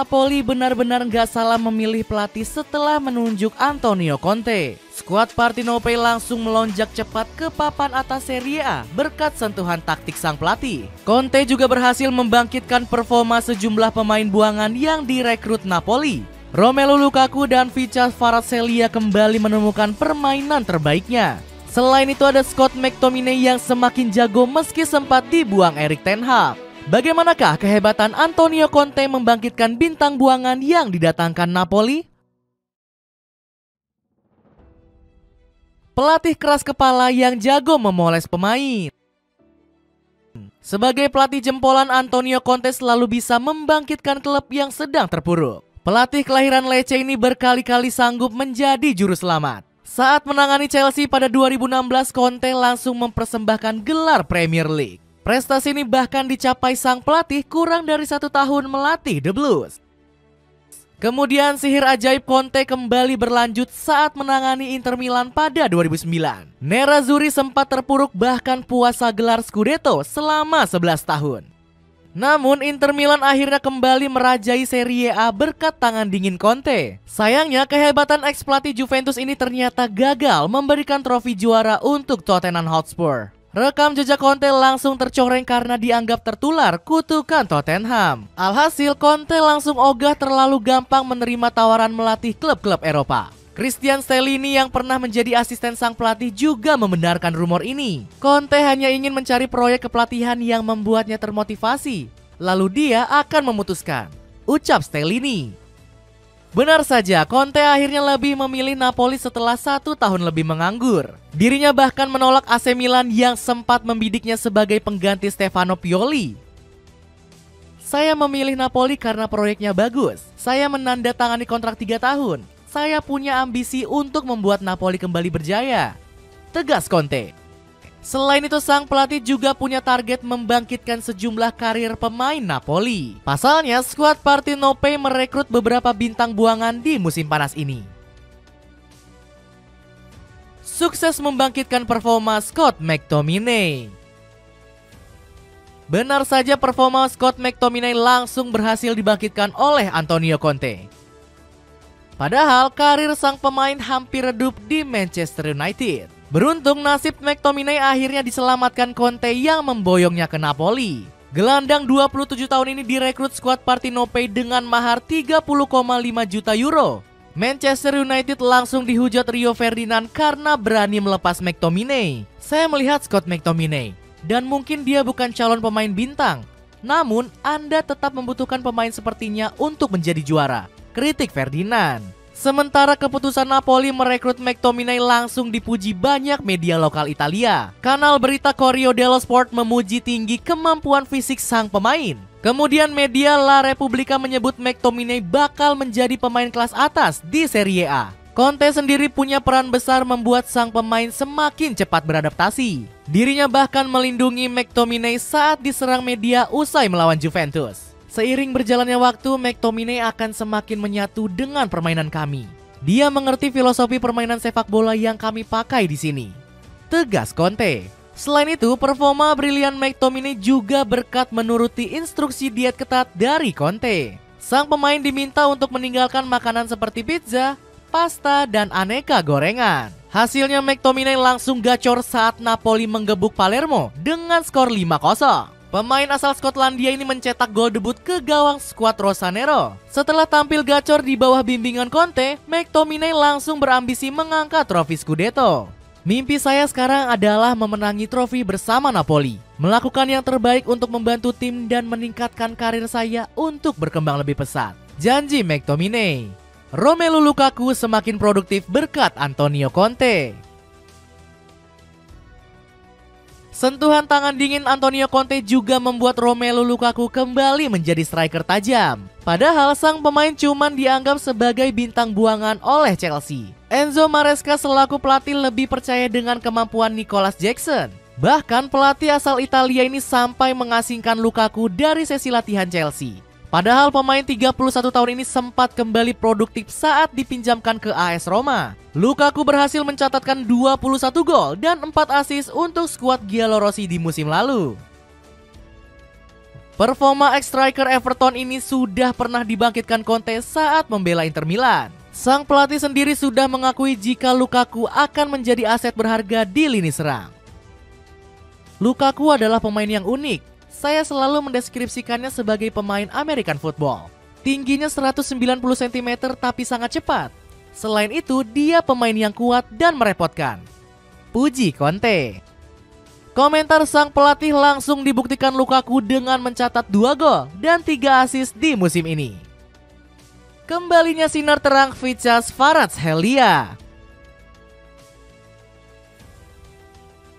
Napoli benar-benar nggak salah memilih pelatih setelah menunjuk Antonio Conte. Skuad Partenope langsung melonjak cepat ke papan atas Serie A berkat sentuhan taktik sang pelatih. Conte juga berhasil membangkitkan performa sejumlah pemain buangan yang direkrut Napoli. Romelu Lukaku dan Vicha Kvaratskhelia kembali menemukan permainan terbaiknya. Selain itu ada Scott McTominay yang semakin jago meski sempat dibuang Erik ten Hag. Bagaimanakah kehebatan Antonio Conte membangkitkan bintang buangan yang didatangkan Napoli? Pelatih keras kepala yang jago memoles pemain. Sebagai pelatih jempolan, Antonio Conte selalu bisa membangkitkan klub yang sedang terpuruk. Pelatih kelahiran Lecce ini berkali-kali sanggup menjadi juru selamat. Saat menangani Chelsea pada 2016, Conte langsung mempersembahkan gelar Premier League. Prestasi ini bahkan dicapai sang pelatih kurang dari 1 tahun melatih The Blues. Kemudian sihir ajaib Conte kembali berlanjut saat menangani Inter Milan pada 2009. Nerazzurri sempat terpuruk bahkan puasa gelar Scudetto selama 11 tahun. Namun Inter Milan akhirnya kembali merajai Serie A berkat tangan dingin Conte. Sayangnya kehebatan ex-pelatih Juventus ini ternyata gagal memberikan trofi juara untuk Tottenham Hotspur. Rekam jejak Conte langsung tercoreng karena dianggap tertular kutukan Tottenham. Alhasil Conte langsung ogah terlalu gampang menerima tawaran melatih klub-klub Eropa. Christian Stellini yang pernah menjadi asisten sang pelatih juga membenarkan rumor ini. Conte hanya ingin mencari proyek kepelatihan yang membuatnya termotivasi. Lalu dia akan memutuskan, ucap Stellini. Benar saja, Conte akhirnya lebih memilih Napoli setelah 1 tahun lebih menganggur. Dirinya bahkan menolak AC Milan yang sempat membidiknya sebagai pengganti Stefano Pioli. Saya memilih Napoli karena proyeknya bagus. Saya menandatangani kontrak 3 tahun. Saya punya ambisi untuk membuat Napoli kembali berjaya, tegas Conte. Selain itu, sang pelatih juga punya target membangkitkan sejumlah karir pemain Napoli. Pasalnya, skuad Partenope merekrut beberapa bintang buangan di musim panas ini. Sukses membangkitkan performa Scott McTominay. Benar saja, performa Scott McTominay langsung berhasil dibangkitkan oleh Antonio Conte. Padahal karir sang pemain hampir redup di Manchester United. Beruntung nasib McTominay akhirnya diselamatkan Conte yang memboyongnya ke Napoli. Gelandang 27 tahun ini direkrut skuad Partenope dengan mahar 30,5 juta euro. Manchester United langsung dihujat Rio Ferdinand karena berani melepas McTominay. Saya melihat Scott McTominay dan mungkin dia bukan calon pemain bintang. Namun Anda tetap membutuhkan pemain sepertinya untuk menjadi juara, kritik Ferdinand. Sementara keputusan Napoli merekrut McTominay langsung dipuji banyak media lokal Italia. Kanal berita Corriere dello Sport memuji tinggi kemampuan fisik sang pemain. Kemudian media La Repubblica menyebut McTominay bakal menjadi pemain kelas atas di Serie A. Conte sendiri punya peran besar membuat sang pemain semakin cepat beradaptasi. Dirinya bahkan melindungi McTominay saat diserang media usai melawan Juventus. Seiring berjalannya waktu, McTominay akan semakin menyatu dengan permainan kami. Dia mengerti filosofi permainan sepak bola yang kami pakai di sini, tegas Conte. Selain itu, performa brilian McTominay juga berkat menuruti instruksi diet ketat dari Conte. Sang pemain diminta untuk meninggalkan makanan seperti pizza, pasta, dan aneka gorengan. Hasilnya McTominay langsung gacor saat Napoli menggebuk Palermo dengan skor 5-0. Pemain asal Skotlandia ini mencetak gol debut ke gawang skuad Rosanero. Setelah tampil gacor di bawah bimbingan Conte, McTominay langsung berambisi mengangkat trofi Scudetto. Mimpi saya sekarang adalah memenangi trofi bersama Napoli, melakukan yang terbaik untuk membantu tim dan meningkatkan karir saya untuk berkembang lebih pesat, janji McTominay. Romelu Lukaku semakin produktif berkat Antonio Conte. Sentuhan tangan dingin Antonio Conte juga membuat Romelu Lukaku kembali menjadi striker tajam. Padahal sang pemain cuman dianggap sebagai bintang buangan oleh Chelsea. Enzo Maresca selaku pelatih lebih percaya dengan kemampuan Nicolas Jackson. Bahkan pelatih asal Italia ini sampai mengasingkan Lukaku dari sesi latihan Chelsea. Padahal pemain 31 tahun ini sempat kembali produktif saat dipinjamkan ke AS Roma. Lukaku berhasil mencatatkan 21 gol dan 4 assist untuk skuad Giallorossi di musim lalu. Performa ex-striker Everton ini sudah pernah dibangkitkan Conte saat membela Inter Milan. Sang pelatih sendiri sudah mengakui jika Lukaku akan menjadi aset berharga di lini serang. Lukaku adalah pemain yang unik. Saya selalu mendeskripsikannya sebagai pemain American football. Tingginya 190 cm tapi sangat cepat. Selain itu, dia pemain yang kuat dan merepotkan. Puji Conte. Komentar sang pelatih langsung dibuktikan Lukaku dengan mencatat 2 gol dan 3 assist di musim ini. Kembalinya sinar terang Vichas Kvaratskhelia.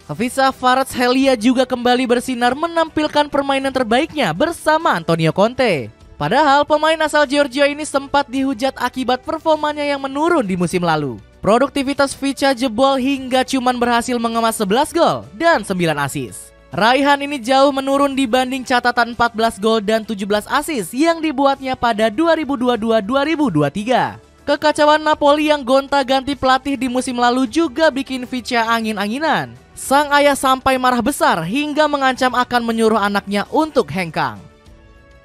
Khvicha Kvaratskhelia juga kembali bersinar menampilkan permainan terbaiknya bersama Antonio Conte. Padahal pemain asal Georgia ini sempat dihujat akibat performanya yang menurun di musim lalu. Produktivitas Vicha jebol hingga cuman berhasil mengemas 11 gol dan 9 assist. Raihan ini jauh menurun dibanding catatan 14 gol dan 17 assist yang dibuatnya pada 2022-2023. Kekacauan Napoli yang gonta-ganti pelatih di musim lalu juga bikin Vicha angin-anginan. Sang ayah sampai marah besar hingga mengancam akan menyuruh anaknya untuk hengkang.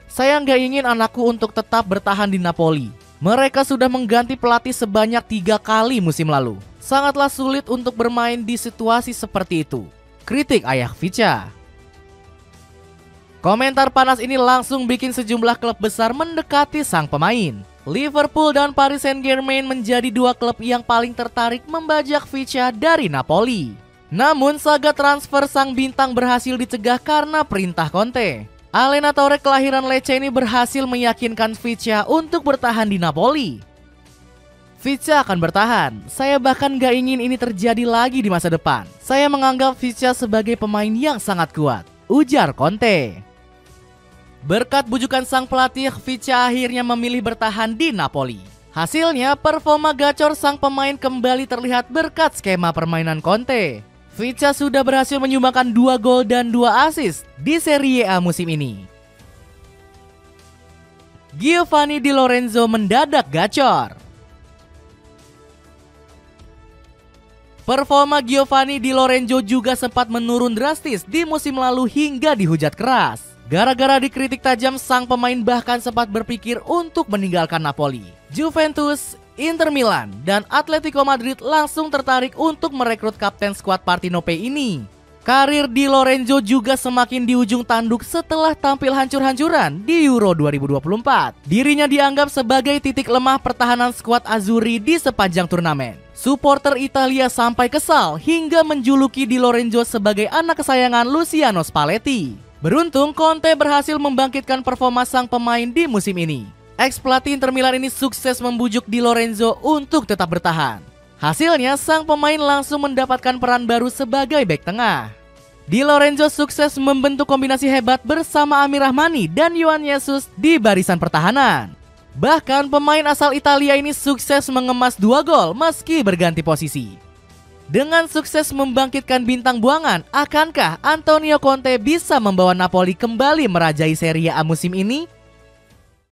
Saya nggak ingin anakku untuk tetap bertahan di Napoli. Mereka sudah mengganti pelatih sebanyak 3 kali musim lalu. Sangatlah sulit untuk bermain di situasi seperti itu. Kritik ayah Vicha. Komentar panas ini langsung bikin sejumlah klub besar mendekati sang pemain. Liverpool dan Paris Saint-Germain menjadi 2 klub yang paling tertarik membajak Vicha dari Napoli. Namun saga transfer sang bintang berhasil dicegah karena perintah Conte. Alena Torre kelahiran Lecce ini berhasil meyakinkan Vicha untuk bertahan di Napoli. Vicha akan bertahan. Saya bahkan gak ingin ini terjadi lagi di masa depan. Saya menganggap Vicha sebagai pemain yang sangat kuat, ujar Conte. Berkat bujukan sang pelatih, Vicha akhirnya memilih bertahan di Napoli. Hasilnya, performa gacor sang pemain kembali terlihat berkat skema permainan Conte. Vicha sudah berhasil menyumbangkan 2 gol dan 2 assist di Serie A musim ini. Giovanni Di Lorenzo mendadak gacor. Performa Giovanni Di Lorenzo juga sempat menurun drastis di musim lalu hingga dihujat keras. Gara-gara dikritik tajam, sang pemain bahkan sempat berpikir untuk meninggalkan Napoli. Juventus, Inter Milan, dan Atletico Madrid langsung tertarik untuk merekrut kapten skuad Partenope ini. Karir Di Lorenzo juga semakin di ujung tanduk setelah tampil hancur-hancuran di Euro 2024. Dirinya dianggap sebagai titik lemah pertahanan skuad Azzurri di sepanjang turnamen. Supporter Italia sampai kesal hingga menjuluki Di Lorenzo sebagai anak kesayangan Luciano Spalletti. Beruntung Conte berhasil membangkitkan performa sang pemain di musim ini. Ex-pelatih Inter Milan ini sukses membujuk Di Lorenzo untuk tetap bertahan. Hasilnya, sang pemain langsung mendapatkan peran baru sebagai bek tengah. Di Lorenzo sukses membentuk kombinasi hebat bersama Amir Rahmani dan Juan Jesus di barisan pertahanan. Bahkan pemain asal Italia ini sukses mengemas 2 gol meski berganti posisi. Dengan sukses membangkitkan bintang buangan, akankah Antonio Conte bisa membawa Napoli kembali merajai Serie A musim ini?